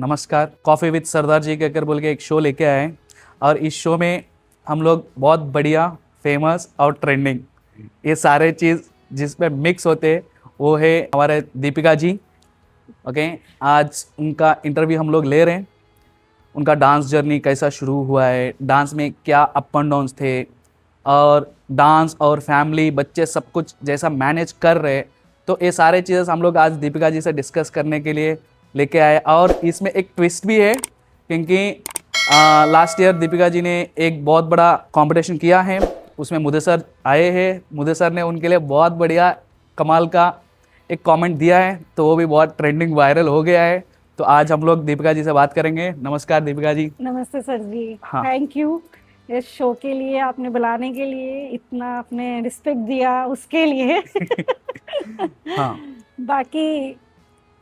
नमस्कार। Coffee with सरदार जी कहकर बोल के एक शो लेके आए हैं और इस शो में हम लोग बहुत बढ़िया, फेमस और ट्रेंडिंग ये सारे चीज़ जिसमें मिक्स होते हैं वो है हमारे दीपिका जी। ओके, आज उनका इंटरव्यू हम लोग ले रहे हैं। उनका डांस जर्नी कैसा शुरू हुआ है, डांस में क्या अप एंड डाउन्स थे और डांस और फैमिली बच्चे सब कुछ जैसा मैनेज कर रहे हैं, तो ये सारे चीज़ें हम लोग आज दीपिका जी से डिस्कस करने के लिए लेके आए। और इसमें एक ट्विस्ट भी है क्योंकि लास्ट ईयर दीपिका जी ने एक बहुत बड़ा कंपटीशन किया है, उसमें मुदे सर आए हैं। मुदे सर ने उनके लिए बहुत बढ़िया कमाल का एक कमेंट दिया है, तो वो भी बहुत ट्रेंडिंग वायरल हो गया है। तो आज हम लोग दीपिका जी से बात करेंगे। नमस्कार दीपिका जी। नमस्ते सर जी। हाँ। थैंक यू इस शो के लिए, आपने बुलाने के लिए, इतना आपने रिस्पेक्ट दिया उसके लिए। हाँ। बाकी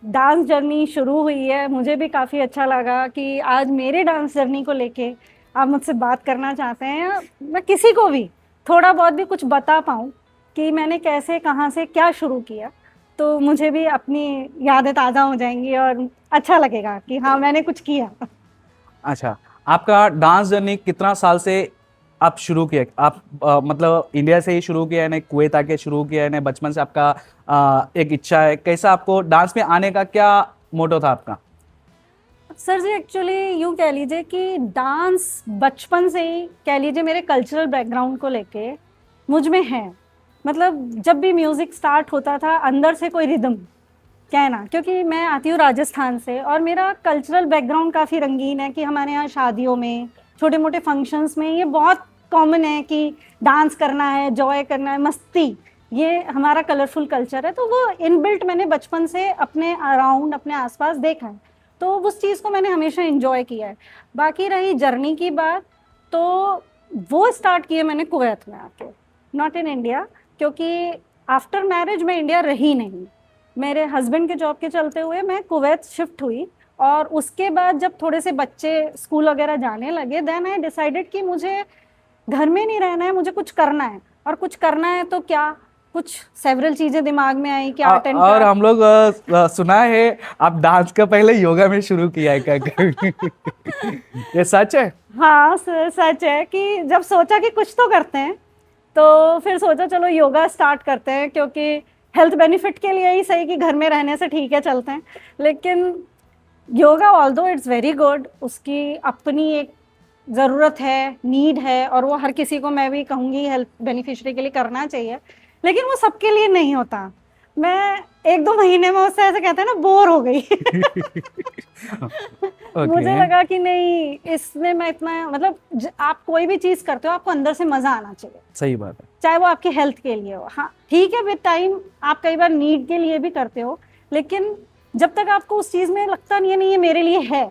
डांस जर्नी शुरू हुई है, मुझे भी काफ़ी अच्छा लगा कि आज मेरे डांस जर्नी को लेके आप मुझसे बात करना चाहते हैं। मैं किसी को भी थोड़ा बहुत भी कुछ बता पाऊँ कि मैंने कैसे, कहाँ से, क्या शुरू किया, तो मुझे भी अपनी यादें ताज़ा हो जाएंगी और अच्छा लगेगा कि हाँ मैंने कुछ किया। अच्छा, आपका डांस जर्नी कितना साल से आप शुरू किया? आप मतलब इंडिया से ही शुरू किया है ना, कुवैत आके शुरू किया है ना, बचपन से आपका एक इच्छा है? कैसा आपको डांस में आने का क्या मोटो था आपका? सर जी एक्चुअली यूँ कह लीजिए कि डांस बचपन से ही, कह लीजिए मेरे कल्चरल बैकग्राउंड को लेके मुझ में है। मतलब जब भी म्यूज़िक स्टार्ट होता था अंदर से कोई रिदम कहना, क्योंकि मैं आती हूँ राजस्थान से और मेरा कल्चरल बैकग्राउंड काफ़ी रंगीन है कि हमारे यहाँ शादियों में, छोटे मोटे फंक्शंस में ये बहुत कॉमन है कि डांस करना है, जॉय करना है, मस्ती, ये हमारा कलरफुल कल्चर है। तो वो इनबिल्ट मैंने बचपन से अपने अराउंड, अपने आसपास देखा है, तो उस चीज़ को मैंने हमेशा एंजॉय किया है। बाकी रही जर्नी की बात, तो वो स्टार्ट किए मैंने कुवैत में आके, नॉट इन इंडिया, क्योंकि आफ्टर मैरिज मैं इंडिया रही नहीं। मेरे हस्बैंड के जॉब के चलते हुए मैं कुवैत शिफ्ट हुई और उसके बाद जब थोड़े से बच्चे स्कूल वगैरह जाने लगे, देन आई डिसाइडेड कि मुझे घर में नहीं रहना है, मुझे कुछ करना है। और कुछ करना है तो क्या, कुछ सेवरल चीज़ें दिमाग में आई कि आर्ट एंड और क्राफ्ट। हम लोग सुना है आप डांस का पहले योगा में शुरू किया है क्या? ये सच है? हाँ सच है कि जब सोचा कि कुछ तो करते हैं, तो फिर सोचा चलो योगा स्टार्ट करते हैं, क्योंकि हेल्थ बेनिफिट के लिए ही सही कि घर में रहने से ठीक है चलते हैं। लेकिन yoga although it's very good, उसकी अपनी एक ज़रूरत है, नीड है, और वो हर किसी को, मैं भी कहूँगी, हेल्थ बेनिफिशियरी के लिए करना चाहिए, लेकिन वो सबके लिए नहीं होता। मैं 1-2 महीने में उससे ऐसे कहते हैं ना बोर हो गई। मुझे लगा कि नहीं, इसमें मैं इतना, मतलब आप कोई भी चीज़ करते हो आपको अंदर से मज़ा आना चाहिए। सही बात है। चाहे वो आपकी हेल्थ के लिए हो। हाँ ठीक है, विद टाइम आप कई बार नीड के लिए भी करते हो, लेकिन जब तक आपको उस चीज़ में लगता नहीं है नहीं ये मेरे लिए है,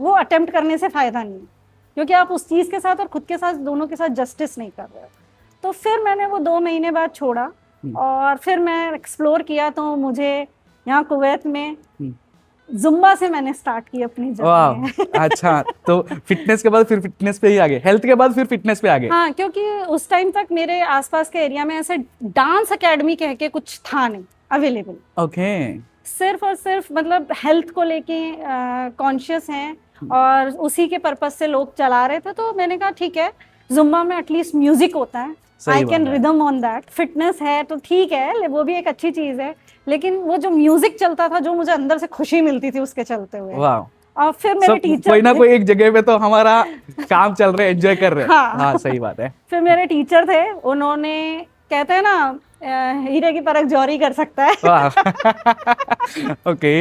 वो अटेम्प्ट करने से फ़ायदा नहीं है, क्योंकि आप उस चीज़ के साथ और खुद के साथ, दोनों के साथ जस्टिस नहीं कर रहे हो। तो फिर मैंने वो 2 महीने बाद छोड़ा और फिर मैं एक्सप्लोर किया, तो मुझे यहाँ कुवैत में जुम्बा से मैंने स्टार्ट की अपनी जर्नी। अच्छा, तो फिटनेस के बाद फिर फिटनेस पे ही आगे, हेल्थ के बाद फिर फिटनेस पे आगे। हाँ, क्योंकि उस टाइम तक मेरे आसपास के एरिया में ऐसे डांस एकेडमी कह के कुछ था नहीं अवेलेबल। ओके। सिर्फ और सिर्फ मतलब हेल्थ को लेके कॉन्शियस हैं और उसी के पर्पस से लोग चला रहे थे। तो मैंने कहा ठीक है, जुम्बा में एटलीस्ट म्यूजिक होता है, I can rhythm on that. Fitness है तो ठीक है, वो भी एक अच्छी चीज़ है, लेकिन वो जो म्यूजिक चलता था, जो मुझे अंदर से खुशी मिलती थी उसके चलते हुए। और फिर मेरे टीचर, कोई ना कोई एक जगह पे तो हमारा काम चल रहा है, एंजॉय कर रहे हैं। हाँ सही बात है। फिर मेरे टीचर थे, उन्होंने, कहते हैं ना हीरे की परख जौहरी कर सकता है। ओके।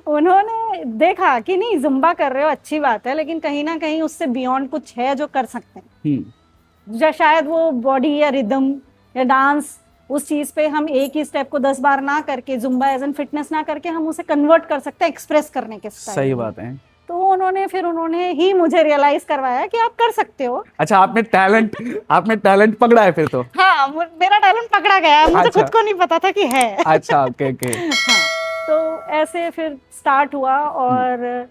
उन्होंने देखा कि नहीं जुम्बा कर रहे हो अच्छी बात है, लेकिन कहीं ना कहीं उससे बियॉन्ड कुछ है जो कर सकते हैं। शायद वो बॉडी या रिदम या डांस, उस चीज़ पे हम एक ही स्टेप को 10 बार ना करके, जुम्बा एज एन फिटनेस ना करके, हम उसे कन्वर्ट कर सकते हैं एक्सप्रेस करने के स्टाइल। सही बात है। तो उन्होंने ही मुझे रियलाइज करवाया कि आप कर सकते हो। अच्छा, आपने टैलेंट पकड़ा है फिर तो? हाँ, मेरा टैलेंट पकड़ा गया, मुझे खुद को नहीं पता था कि है। अच्छा, ओके। हाँ, तो ऐसे फिर स्टार्ट हुआ और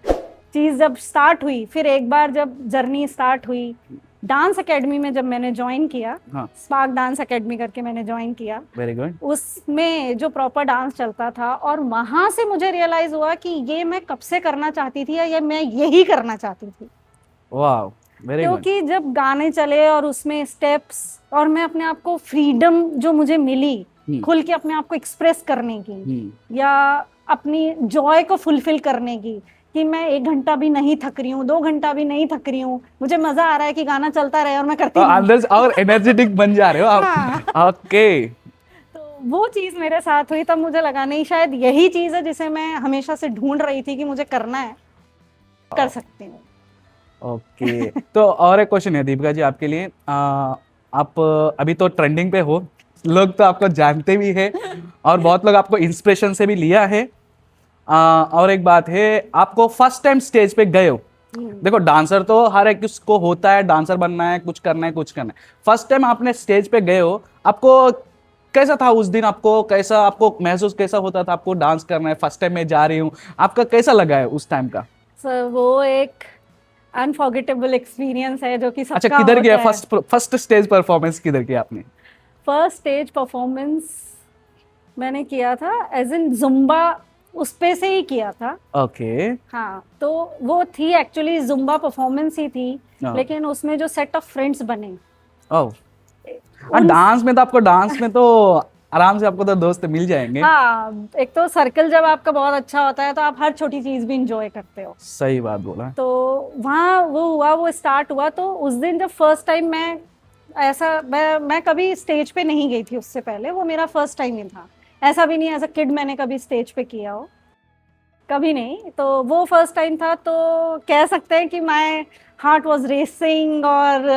चीज़ जब स्टार्ट हुई, फिर एक बार जब जर्नी स्टार्ट हुई डांस एकेडमी में जब मैंने ज्वाइन किया, हाँ, स्पार्क डांस एकेडमी करके मैंने ज्वाइन किया, वेरी गुड। उसमें जो प्रॉपर डांस चलता था, और वहां से मुझे रियलाइज हुआ कि ये मैं कब से करना चाहती थी, या ये मैं यही करना चाहती थी। वाह, वेरी गुड। क्योंकि जब गाने चले और उसमें स्टेप्स, और मैं अपने आप को फ्रीडम जो मुझे मिली खुल के अपने आप को एक्सप्रेस करने की, या अपनी जॉय को फुलफिल करने की, कि मैं 1 घंटा भी नहीं थक रही हूँ, 2 घंटा भी नहीं थक रही हूँ, मुझे मजा आ रहा है कि गाना चलता रहे और मैं करती रहूं। अंदर से और एनर्जेटिक बन जा रहे हो आप। हाँ। ओके। तो वो चीज मेरे साथ हुई, तब मुझे लगा नहीं, शायद यही चीज है जिसे मैं हमेशा से ढूंढ रही थी कि मुझे करना है, कर सकती हूँ। ओके। तो और एक क्वेश्चन है दीपिका जी आपके लिए। आप अभी तो ट्रेंडिंग पे हो, लोग तो आपको जानते भी है और बहुत लोग आपको इंस्पिरेशन से भी लिया है। और एक बात है, आपको फर्स्ट टाइम स्टेज पे गए हो, देखो डांसर तो हर एक किसको होता है, डांसर बनना है, कुछ करना है, कुछ करना है। फर्स्ट टाइम आपने स्टेज पे गए हो, आपको कैसा था उस दिन? आपको महसूस कैसा होता था? आपको डांस करना है, फर्स्ट टाइम मैं जा रही हूँ, आपका कैसा लगा है उस टाइम का? सर वो एक अनफॉरगेटेबल एक्सपीरियंस है जो कि सबका अच्छा, किधर किया होता है। फर्स्ट स्टेज परफॉर्मेंस किधर किया आपने? फर्स्ट स्टेज परफॉर्मेंस मैंने किया था एज इन जुम्बा, उस पे से ही किया था। ओके। हाँ, तो वो थी एक्चुअली जुम्बा परफॉर्मेंस ही थी, लेकिन उसमें जो सेट ऑफ फ्रेंड्स बने, ओह, डांस में तो आराम से आपको तो दोस्त मिल जाएंगे। हाँ, एक तो सर्कल जब आपका बहुत अच्छा होता है तो आप हर छोटी चीज भी इंजॉय करते हो। सही बात बोला। तो वहाँ वो स्टार्ट हुआ, तो उस दिन जब फर्स्ट टाइम मैं कभी स्टेज पे नहीं गई थी उससे पहले, वो मेरा फर्स्ट टाइम ही था। ऐसा भी नहीं एज अ किड मैंने कभी स्टेज पे किया हो, कभी नहीं। तो वो फर्स्ट टाइम था, तो कह सकते हैं कि माय हार्ट वाज रेसिंग और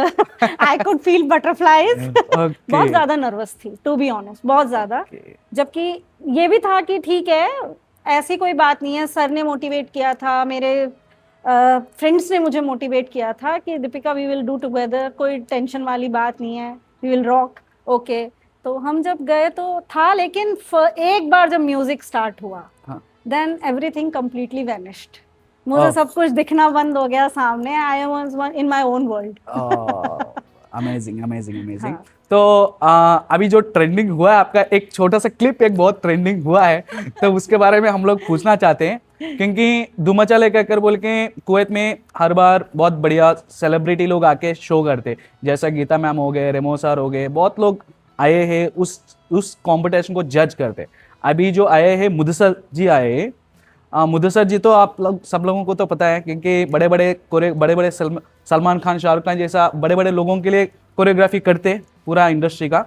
आई कुड फील बटरफ्लाइज। बहुत ज्यादा नर्वस थी टू बी ऑनेस्ट, बहुत ज्यादा। जबकि ये भी था कि ठीक है, ऐसी कोई बात नहीं है, सर ने मोटिवेट किया था, मेरे फ्रेंड्स ने मुझे मोटिवेट किया था कि Deepika we will do together, कोई टेंशन वाली बात नहीं है, वी विल रॉक। ओके, तो हम जब गए तो था, लेकिन एक बार जब म्यूजिक स्टार्ट हुआ, देन एवरीथिंग कंप्लीटली वैनिश्ड। मुझे सब कुछ दिखना बंद हो गया सामने। I was in my own world. Amazing amazing amazing. तो अभी जो ट्रेंडिंग हुआ है आपका, एक छोटा सा क्लिप एक बहुत ट्रेंडिंग हुआ है, तो उसके बारे में हम लोग पूछना चाहते हैं। क्योंकि धूम मचा ले बोल के कुवैत में हर बार बहुत बढ़िया सेलिब्रिटी लोग आके शो करते, जैसा गीता मैम हो गए, रेमो सर हो गए, बहुत लोग आए हैं उस कंपटीशन को जज करते। अभी जो आए हैं मुदस्सर जी आए हैं, मुदस्सर जी तो आप लोग सब लोगों को तो पता है, क्योंकि बड़े बड़े सलमान खान, शाहरुख खान जैसा बड़े बड़े लोगों के लिए कोरियोग्राफी करते पूरा इंडस्ट्री का।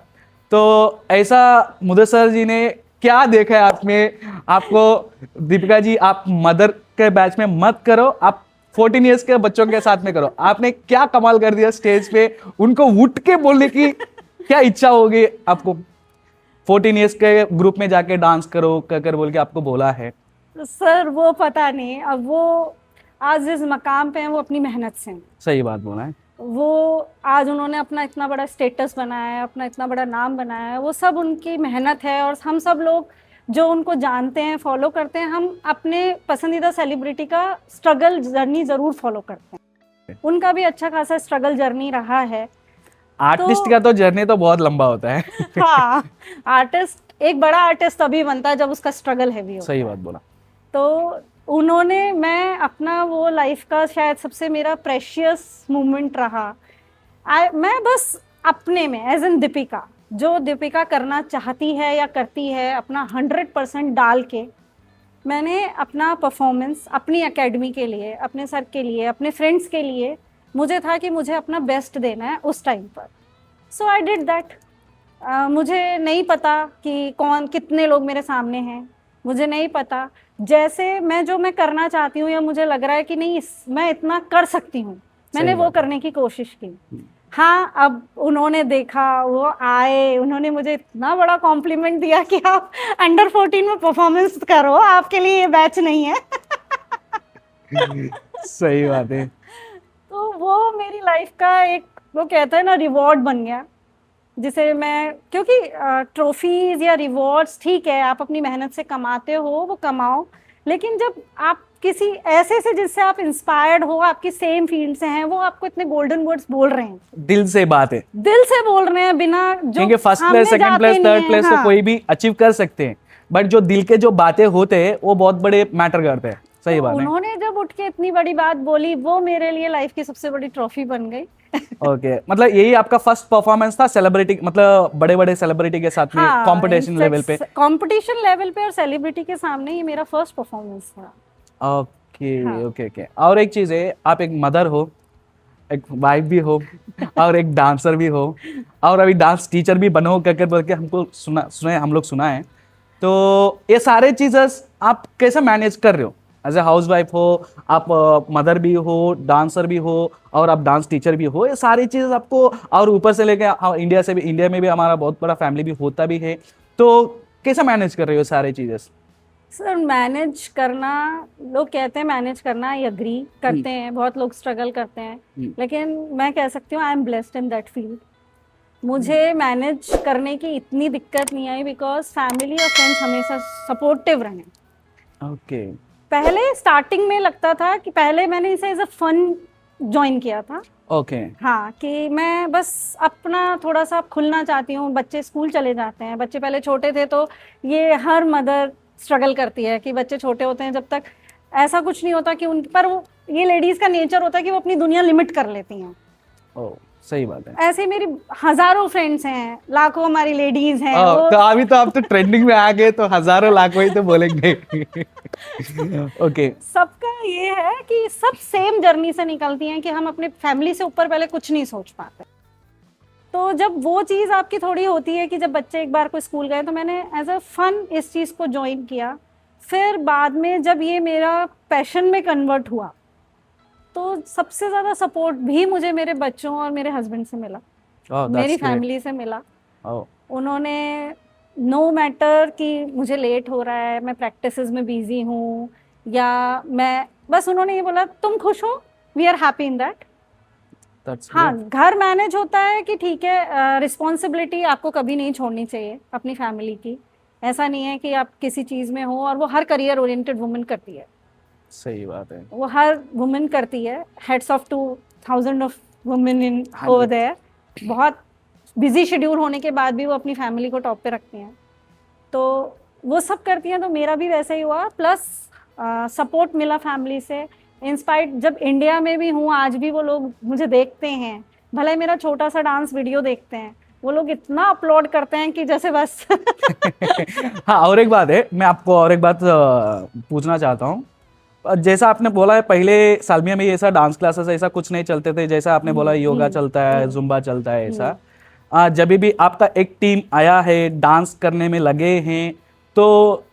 तो ऐसा मुदस्सर जी ने क्या देखा है आप में? आपको दीपिका जी, आप मदर के बैच में मत करो, आप 14 इयर्स के बच्चों के साथ में करो। आपने क्या कमाल कर दिया स्टेज पे, उनको उठ के बोलने की क्या इच्छा होगी आपको? 14 इयर्स के ग्रुप में जाके डांस करो कर बोल के आपको बोला है। सर वो पता नहीं, अब वो आज जिस मकाम पे हैं वो अपनी मेहनत से। सही बात बोला है। वो आज उन्होंने अपना इतना बड़ा स्टेटस बनाया है, अपना इतना बड़ा नाम बनाया है, वो सब उनकी मेहनत है। और हम सब लोग जो उनको जानते हैं, फॉलो करते हैं, हम अपने पसंदीदा सेलिब्रिटी का स्ट्रगल जर्नी जरूर फॉलो करते हैं। उनका भी अच्छा खासा स्ट्रगल जर्नी रहा है। आर्टिस्ट का तो जर्नी तो बहुत लंबा होता है। हाँ, आर्टिस्ट एक बड़ा आर्टिस्ट तभी बनता है जब उसका स्ट्रगल हैवी होता है। सही बात बोला। तो उन्होंने, मैं अपना वो लाइफ का शायद सबसे मेरा प्रेशियस मोमेंट रहा। मैं बस अपने में एज एन दीपिका, जो दीपिका करना चाहती है या करती है, अपना 100% डाल के मैंने अपना परफॉर्मेंस अपनी एकेडमी के लिए, अपने सर के लिए, अपने फ्रेंड्स के लिए, मुझे था कि मुझे अपना बेस्ट देना है उस टाइम पर। सो आई डिड दैट। मुझे नहीं पता कि कितने लोग मेरे सामने हैं, मुझे नहीं पता। जैसे मैं करना चाहती हूँ, या मुझे लग रहा है कि नहीं मैं इतना कर सकती हूँ, मैंने वो करने की कोशिश की। हाँ, अब उन्होंने देखा, वो आए, उन्होंने मुझे इतना बड़ा कॉम्प्लीमेंट दिया कि आप अंडर 14 में परफॉर्मेंस करो, आपके लिए ये बैच नहीं है। सही बात है। तो वो मेरी लाइफ का एक, वो कहते हैं ना, रिवॉर्ड बन गया, जिसे मैं, क्योंकि ट्रॉफीज या रिवॉर्ड्स ठीक है, आप अपनी मेहनत से कमाते हो, वो कमाओ, लेकिन जब आप किसी ऐसे से जिससे आप इंस्पायर्ड हो, आपकी सेम फील्ड से हैं, वो आपको इतने गोल्डन वर्ड्स बोल रहे हैं, दिल से बात है, दिल से बोल रहे हैं, बिना जो क्योंकि फर्स्ट सामने प्लेस, सेकंड जाते प्लेस, नहीं थर्ड हैं। प्लेस तो हाँ। कोई भी अचीव कर सकते हैं, बट जो दिल के जो बातें होते हैं वो बहुत बड़े मैटर करते हैं। सही बात है। उन्होंने जब उठ के इतनी बड़ी बात बोली, वो मेरे लिए लाइफ की सबसे बड़ी ट्रॉफी बन गई। ओके, मतलब यही आपका फर्स्ट परफॉर्मेंस था सेलिब्रिटी, मतलब बड़े बड़े सेलिब्रिटी के साथ में हाँ, कंपटीशन लेवल पे? कंपटीशन लेवल पे और सेलिब्रिटी के सामने ये मेरा फर्स्ट परफॉर्मेंस था। ओके हाँ। Okay okay. और एक चीज है, आप एक मदर हो, एक वाइफ भी हो, और एक डांसर भी हो, और अभी डांस टीचर भी बनो करके बोल के हमको हम लोग सुना है। तो ये सारे चीजें आप कैसे मैनेज कर रहे हो? एज ए हाउस वाइफ हो आप, मदर भी हो, डांसर भी हो, और आप डांस टीचर भी हो, ये सारी चीज़ आपको, और ऊपर से लेके इंडिया से भी, इंडिया में भी हमारा बहुत बड़ा फैमिली भी होता भी है, तो कैसे मैनेज कर रहे हो सारी चीज़ें? सर मैनेज करना, लोग कहते हैं मैनेज करना, आई एग्री करते हैं, बहुत लोग स्ट्रगल करते हैं, लेकिन मैं कह सकती हूँ I am blessed in that field. मुझे मैनेज करने की इतनी दिक्कत नहीं आई, बिकॉज फैमिली और फ्रेंड्स हमेशा सपोर्टिव रहे। ओके। पहले स्टार्टिंग में लगता था कि पहले मैंने इसे एज अ फन ज्वाइन किया था। ओके। हाँ, कि मैं बस अपना थोड़ा सा खुलना चाहती हूँ, बच्चे स्कूल चले जाते हैं, बच्चे पहले छोटे थे, तो ये हर मदर स्ट्रगल करती है कि बच्चे छोटे होते हैं, जब तक ऐसा कुछ नहीं होता कि उन पर, वो ये लेडीज का नेचर होता है कि वो अपनी दुनिया लिमिट कर लेती हैं। ओ, सही बात है। ऐसे मेरी हजारों फ्रेंड्स हैं, लाखों हमारी लेडीज हैं। तो अभी तो आप तो ट्रेंडिंग में आ गए, तो हजारों लाखों ही तो बोलेंगे। ओके। सबका ये है कि सब सेम जर्नी से निकलती हैं कि हम अपने फैमिली से ऊपर पहले कुछ नहीं सोच पाते। तो जब वो चीज़ आपकी थोड़ी होती है कि जब बच्चे एक बार को स्कूल गए, तो मैंने एज अ फन इस चीज़ को ज्वाइन किया। फिर बाद में जब ये मेरा पैशन में कन्वर्ट हुआ, तो सबसे ज़्यादा सपोर्ट भी मुझे मेरे बच्चों और मेरे हस्बैंड से मिला, मेरी फैमिली से मिला। उन्होंने नो मैटर कि मुझे लेट हो रहा है, मैं प्रैक्टिसेस में बिजी हूँ, या मैं, बस उन्होंने ये बोला तुम खुश हो, we are happy in that. हाँ, घर मैनेज होता है कि ठीक है, रिस्पॉन्सिबिलिटी आपको कभी नहीं छोड़नी चाहिए अपनी फैमिली की। ऐसा नहीं है कि आप किसी चीज़ में हो, और वो हर करियर ओरिएंटेड वुमेन करती है। सही बात है, वो हर वुमेन करती है। Heads of 2000 of women in over there, बहुत बिजी शेड्यूल होने के बाद भी वो अपनी फैमिली को टॉप पे रखती हैं, तो वो सब करती हैं। तो मेरा भी वैसे ही हुआ, प्लस सपोर्ट मिला फैमिली से। इंस्पायर्ड जब इंडिया में भी हूँ, आज भी वो लोग मुझे देखते हैं, भले मेरा छोटा सा डांस वीडियो देखते हैं, वो लोग इतना अपलोड करते हैं कि जैसे बस। हाँ, और एक बात है, मैं आपको और एक बात पूछना चाहता हूँ। जैसा आपने बोला है, पहले सालमिया में ऐसा डांस क्लासेस ऐसा कुछ नहीं चलते थे, जैसा आपने बोला योगा चलता है, जुम्बा चलता है, ऐसा जब भी आपका एक टीम आया है, डांस करने में लगे हैं, तो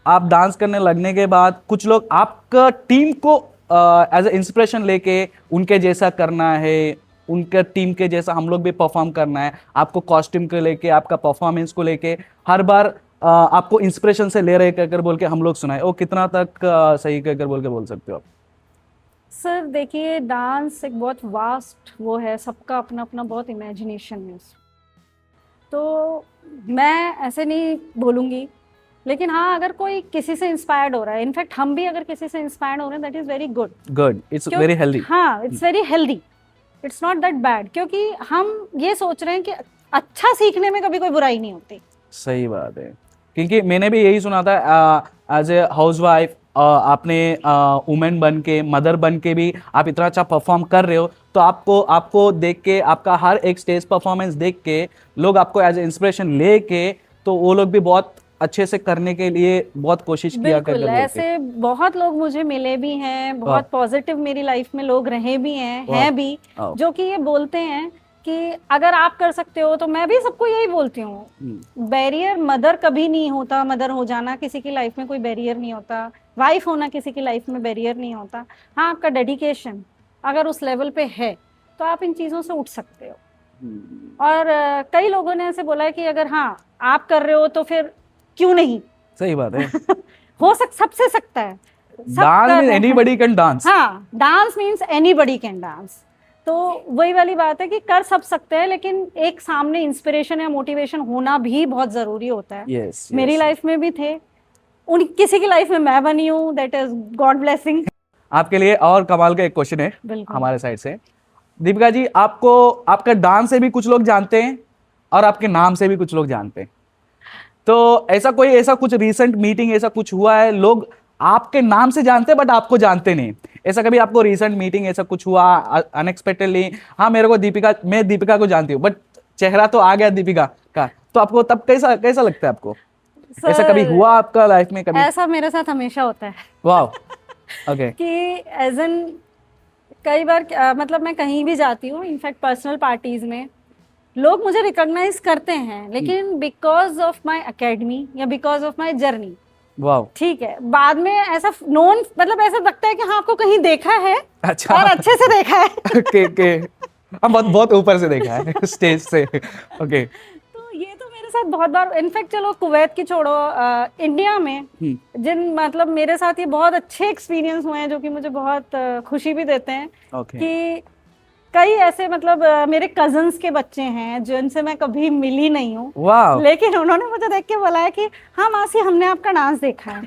आप डांस करने लगने के बाद कुछ लोग आपका टीम को एज ए इंस्पिरेशन लेके उनके जैसा करना है, उनके टीम के जैसा हम लोग भी परफॉर्म करना है, आपको कॉस्ट्यूम को लेके, आपका परफॉर्मेंस को लेके हर बार आपको इंस्पिरेशन से ले रहे कर बोल के हम लोग सुनाए, वो कितना तक सही कर बोल के बोल सकते हो आप? सर देखिए, डांस एक बहुत वास्ट वो है, सबका अपना अपना बहुत इमेजिनेशन है, तो मैं ऐसे नहीं बोलूँगी, लेकिन हाँ, अगर कोई किसी से इंस्पायर्ड हो रहा है, इनफैक्ट हम भी अगर किसी से इंस्पायर्ड हो रहे हैं, that is very good, it's very healthy. हाँ, it's very healthy, it's not that bad, क्योंकि हम ये सोच रहे हैं कि अच्छा सीखने में कभी कोई बुराई नहीं होती। सही बात है, क्योंकि मैंने भी यही सुना था, एज ए हाउस वाइफ आपने वुमेन बन के, मदर बन के भी आप इतना अच्छा परफॉर्म कर रहे हो, तो आपको देख के, आपका हर एक स्टेज परफॉर्मेंस देख के लोग आपको एज ए इंस्पिरेशन ले के, तो वो लोग भी बहुत अच्छे से करने के लिए बहुत कोशिश किया कर। ऐसे बहुत लोग मुझे मिले भी हैं, बहुत पॉजिटिव मेरी लाइफ में लोग रहे भी हैं भी, जो कि ये बोलते हैं कि अगर आप कर सकते हो, तो मैं भी सबको यही बोलती हूँ, बैरियर मदर कभी नहीं होता, मदर हो जाना किसी की लाइफ में कोई बैरियर नहीं होता, वाइफ होना किसी की लाइफ में बैरियर नहीं होता। हाँ, आपका डेडिकेशन अगर उस लेवल पे है, तो आप इन चीज़ों से उठ सकते हो। और कई लोगों ने ऐसे बोला है कि अगर हाँ आप कर रहे हो तो फिर क्यों नहीं। सही बात है। हो सबसे सकता है, dance means anybody can dance. हाँ, dance means anybody can dance. तो वही वाली बात है कि कर सब सकते हैं, लेकिन एक सामने इंस्पिरेशन या मोटिवेशन होना भी बहुत जरूरी होता है। yes, मेरी लाइफ में भी थे, उन किसी की लाइफ में मैं बनी हूँ, दैट इज गॉड ब्लेसिंग। आपके लिए और कमाल का एक क्वेश्चन है बिल्कुल। हमारे साइड से। दीपिका जी, आपको आपका डांस से भी कुछ लोग जानते हैं और आपके नाम से भी कुछ लोग जानते हैं, तो ऐसा कुछ रीसेंट मीटिंग ऐसा कुछ हुआ है, लोग आपके नाम से जानते हैं बट आपको जानते नहीं, ऐसा कभी आपको रीसेंट मीटिंग ऐसा कुछ हुआ अनएक्सपेक्टेडली, हाँ मेरे को मैं दीपिका को जानती हूँ बट चेहरा तो आ गया दीपिका का, तो आपको तब कैसा कैसा लगता है आपको? ऐसा कभी हुआ आपका लाइफ में कभी? ऐसा मेरे साथ हमेशा होता है। वाह, ओके। कि एज एन कई बार मतलब मैं कहीं भी जाती हूँ, इनफैक्ट पर्सनल पार्टीज में लोग मुझे रिकॉग्नाइज करते हैं, लेकिन बिकॉज ऑफ माय एकेडमी या बिकॉज ऑफ माय जर्नी, वाह, ठीक है, बाद में ऐसा नोन मतलब ऐसा लगता है कि हाँ आपको कहीं देखा है, अच्छा, और अच्छे से देखा है। के हम बहुत ऊपर से देखा है स्टेज से, ओके। तो ये तो मेरे साथ बहुत बार, इनफैक्ट चलो कुवैत की छोड़ो, इंडिया में जिन मतलब मेरे साथ ये बहुत अच्छे एक्सपीरियंस हुए हैं जो कि मुझे बहुत खुशी भी देते हैं, ओके। कि कई ऐसे मतलब मेरे कजन्स के बच्चे हैं जिनसे मैं कभी मिली नहीं हूँ, वाह, लेकिन उन्होंने मुझे देख के बोला है कि हाँ मासी हमने आपका डांस देखा है।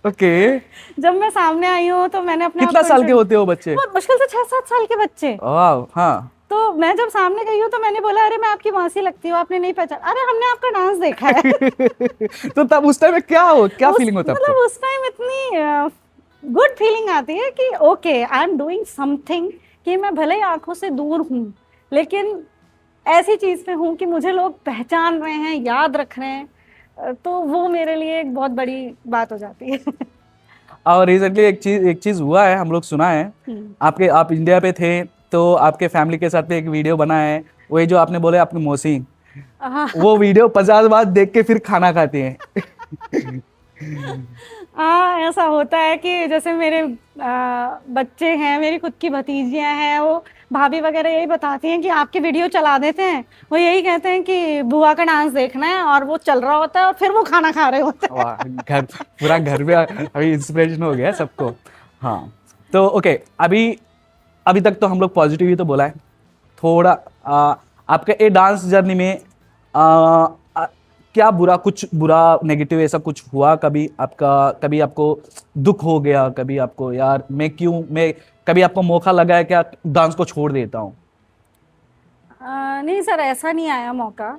ओके। जब मैं सामने आई हूँ तो मैंने अपने कितना साल के होते हो बच्चे? बहुत मुश्किल से 6-7 साल के बच्चे। वाह, हाँ। तो मैं जब सामने गई हूँ तो मैंने बोला अरे मैं आपकी मासी लगती हूँ, आपने नहीं पहचाना, अरे हमने आपका डांस देखा है। तो तब उस टाइम में क्या फीलिंग होता है मतलब आपको? उस टाइम इतनी गुड फीलिंग आती है कि okay I am doing something, कि मैं भले ही आंखों से दूर हूँ लेकिन ऐसी चीज पे हूँ कि मुझे लोग पहचान रहे हैं, याद रख रहे हैं, तो वो मेरे लिए एक बहुत बड़ी बात हो जाती है। और रिसेंटली एक चीज हुआ है, हम लोग सुना है, आप इंडिया पे थे तो आपके फैमिली के साथ एक वीडियो बना है, वही जो आपने बोले अपनी मौसी, वो वीडियो 50 बार देख के फिर खाना खाती हैं। हाँ ऐसा होता है कि जैसे मेरे बच्चे हैं, मेरी खुद की भतीजियां हैं, वो भाभी वगैरह यही बताती हैं कि आपके वीडियो चला देते हैं, वो यही कहते हैं कि बुआ का डांस देखना है, और वो चल रहा होता है और फिर वो खाना खा रहे होते हैं। वाह, पूरा घर में अभी इंस्पिरेशन हो गया सबको। हाँ, तो ओके, अभी तक तो हम लोग पॉजिटिव ही तो बोला है, थोड़ा आपके ये डांस जर्नी में क्या कुछ बुरा नेगेटिव ऐसा कुछ हुआ कभी कभी आपको दुख हो गया, कभी आपको यार मैं कभी आपको मौका लगा है क्या डांस को छोड़ देता हूँ? नहीं सर, ऐसा नहीं आया मौका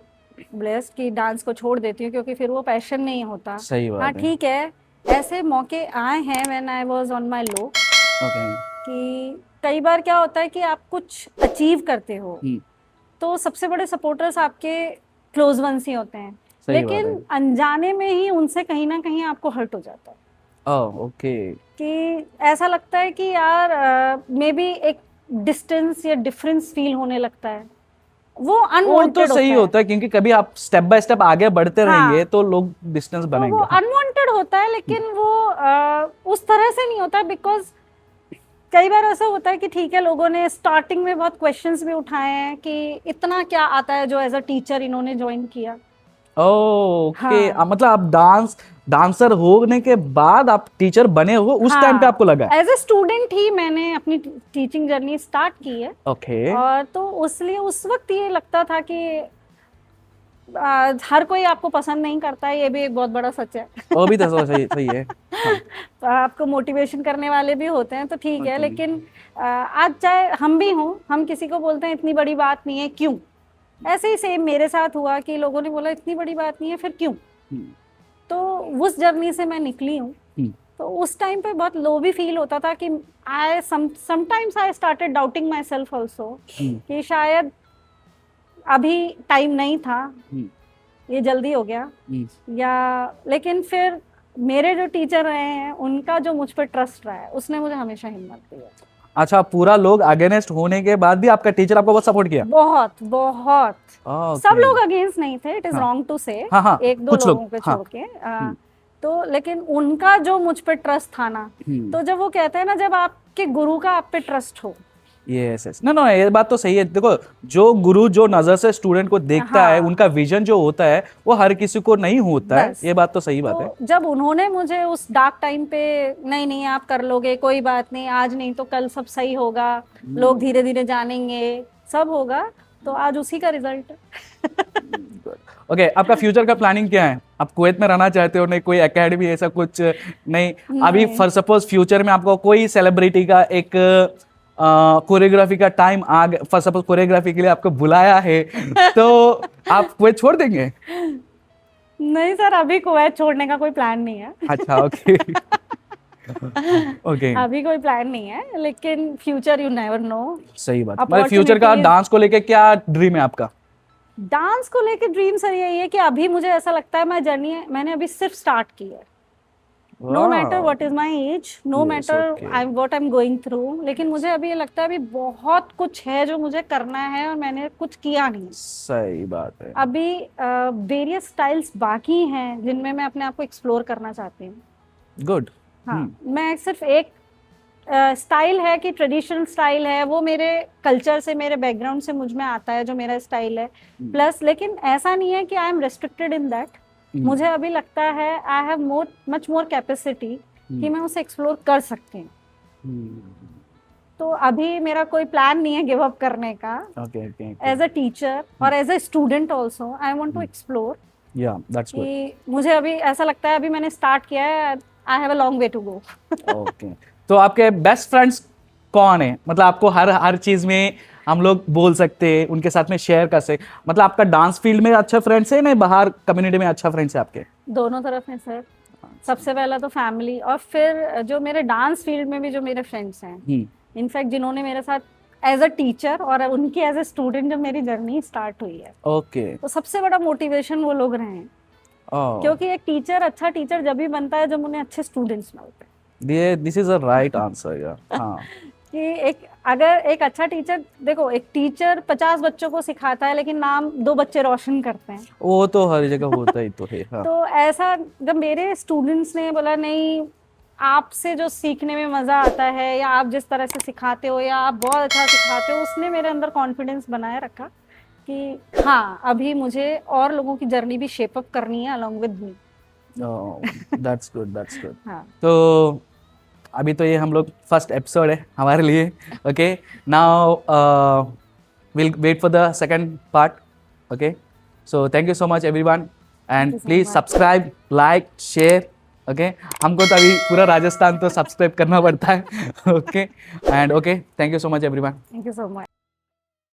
ब्लेस कि डांस को छोड़ देती हूँ, क्योंकि फिर वो पैशन नहीं होता। सही बात हाँ है। ठीक है, ऐसे मौके आए हैं when I was on my low, okay. कि कई बार क्या होता है कि आप कुछ अचीव करते हो तो सबसे बड़े सपोर्टर्स आपके क्लोज वंस ही होते हैं, लेकिन अनजाने में ही उनसे कहीं ना कहीं आपको हर्ट हो जाता है। ओके। कि ऐसा लगता है कि यार मे बी एक डिस्टेंस या डिफरेंस फील होने लगता है, वो अनवांटेड तो सही होता है, क्योंकि कभी आप स्टेप बाय स्टेप आगे बढ़ते रहेंगे तो लोग डिस्टेंस बनेंगे। तो वो अनवांटेड होता है, लेकिन वो उस तरह से नहीं होता, बिकॉज कई बार ऐसा होता है कि ठीक है लोगों ने स्टार्टिंग में बहुत क्वेश्चंस भी उठाए हैं कि इतना क्या आता है जो एज अ टीचर इन्होंने ज्वाइन किया। ओके। मतलब आप डांसर होने के बाद आप टीचर बने हो, उस टाइम पे आपको लगा? एज ए स्टूडेंट ही मैंने अपनी टीचिंग जर्नी स्टार्ट की है। ओके। और तो उसलिए उस वक्त ये लगता था कि हर कोई आपको पसंद नहीं करता है, ये भी एक बहुत बड़ा सच है। वो भी तो सही है। हाँ। तो आपको मोटिवेशन करने वाले भी होते हैं तो ठीक है, लेकिन आज चाहे हम भी हों, हम किसी को बोलते हैं इतनी बड़ी बात नहीं है क्यों, ऐसे ही सेम मेरे साथ हुआ कि लोगों ने बोला इतनी बड़ी बात नहीं है फिर क्यों। तो उस जर्नी से मैं निकली हूँ। तो उस टाइम पे बहुत लो भी फील होता था कि sometimes I started doubting my self also कि शायद अभी टाइम नहीं था, ये जल्दी हो गया या, लेकिन फिर मेरे जो टीचर रहे हैं उनका जो मुझ पर ट्रस्ट रहा है उसने मुझे हमेशा हिम्मत दी है। अच्छा, पूरा लोग अगेंस्ट होने के बाद भी आपका टीचर आपको बहुत सपोर्ट किया? बहुत बहुत। सब लोग अगेंस्ट नहीं थे, इट इज रॉन्ग टू से, एक दो लोगों पे छोड़ के तो, लेकिन उनका जो मुझ पे ट्रस्ट था ना, तो जब वो कहते हैं ना जब आपके गुरु का आप पे ट्रस्ट हो, यस नो ये बात तो सही है। देखो, जो गुरु जो नजर से स्टूडेंट को देखता है, उनका विजन जो होता है वो हर किसी को नहीं होता है, ये बात तो सही बात है। जब उन्होंने मुझे उस डार्क टाइम पे नहीं आप कर लोगे, कोई बात नहीं, आज नहीं तो कल सब सही होगा, लोग धीरे धीरे जानेंगे, सब होगा, तो आज उसी का रिजल्ट है। गुड। ओके, आपका फ्यूचर का प्लानिंग क्या है? आप कुवैत में रहना चाहते हो? नहीं कोई एकेडमी ऐसा कुछ? नहीं अभी फॉर सपोज फ्यूचर में आपको कोई सेलिब्रिटी का एक कोरियोग्राफी का टाइम आ गया, फॉर सपोज कोरियोग्राफी के लिए आपको बुलाया है तो आप कुवैत छोड़ देंगे? नहीं सर, अभी कुवैत छोड़ने का कोई प्लान नहीं है। अच्छा, ओके। ओके, अभी कोई प्लान नहीं है, लेकिन फ्यूचर यू नेवर नो। सही बात। मतलब फ्यूचर का Opportunities- डांस को लेके क्या ड्रीम है आपका? डांस को लेके ड्रीम सर यही है कि अभी मुझे ऐसा लगता है मैं जर्नी मैंने अभी सिर्फ स्टार्ट की है। No matter what is my age, no Yes, matter okay. I what I am going through, लेकिन मुझे अभी ये लगता है अभी बहुत कुछ है जो मुझे करना है और मैंने कुछ किया नहीं। सही बात है। अभी वेरियस स्टाइल्स बाकी हैं जिनमें मैं अपने आप को एक्सप्लोर करना चाहती हूँ। गुड। हाँ, मैं सिर्फ एक स्टाइल है कि ट्रेडिशनल स्टाइल है, वो मेरे कल्चर से, मेरे बैकग्राउंड से मुझ में आता है जो मेरा स्टाइल है। प्लस लेकिन ऐसा नहीं है कि I am restricted in that. मुझे अभी लगता है I have much more capacity कि मैं उसे एक्सप्लोर कर सकती हूँ। तो अभी मेरा कोई प्लान नहीं है गिव अप करने का। एज अ टीचर और as a student also I want to explore. Yeah that's good. कि मुझे अभी ऐसा लगता है अभी मैंने स्टार्ट किया है, I have a long way to go. Okay, तो आपके बेस्ट फ्रेंड्स कौन है? मतलब आपको हर चीज में हम लोग बोल सकते हैं, उनके साथ में शेयर कर सकते, मतलब आपका डांस फील्ड में अच्छा फ्रेंड्स है ना, बाहर कम्युनिटी में अच्छा फ्रेंड्स है आपके? दोनों तरफ है सर। सबसे पहला तो फैमिली, और फिर जो मेरे डांस फील्ड में भी जो मेरे फ्रेंड्स हैं, इनफैक्ट जिन्होंने मेरे साथ एज अ टीचर और उनकी एज अ स्टूडेंट जब मेरी जर्नी स्टार्ट हुई है, ओके, तो सबसे बड़ा मोटिवेशन वो लोग रहे हैं। क्योंकि एक टीचर अच्छा टीचर जब भी बनता है जब उन्हें अच्छे स्टूडेंट्स मिलते हैं। This is a right answer यार। हाँ, कि अगर एक अच्छा टीचर, देखो एक टीचर 50 बच्चों को सिखाता है लेकिन नाम 2 बच्चे रोशन करते हैं, वो तो हर जगह होता ही तो है। हाँ। तो ऐसा जब मेरे स्टूडेंट्स ने बोला नहीं आपसे जो सीखने में मजा आता है या आप जिस तरह से सिखाते हो या आप बहुत अच्छा सिखाते हो, उसने मेरे अंदर कॉन्फिडेंस बनाए रखा कि हाँ अभी मुझे और लोगों की जर्नी भी शेप अप करनी है along with me. That's good, that's good. हाँ, तो अभी तो ये हम लोग फर्स्ट एपिसोड है हमारे लिए। Okay, now will wait for the second part. Okay, so thank you so much everyone and please subscribe, like, share. Okay, हमको तो अभी पूरा राजस्थान तो सब्सक्राइब करना पड़ता है। Okay and okay, thank you so much everyone. Thank you so much.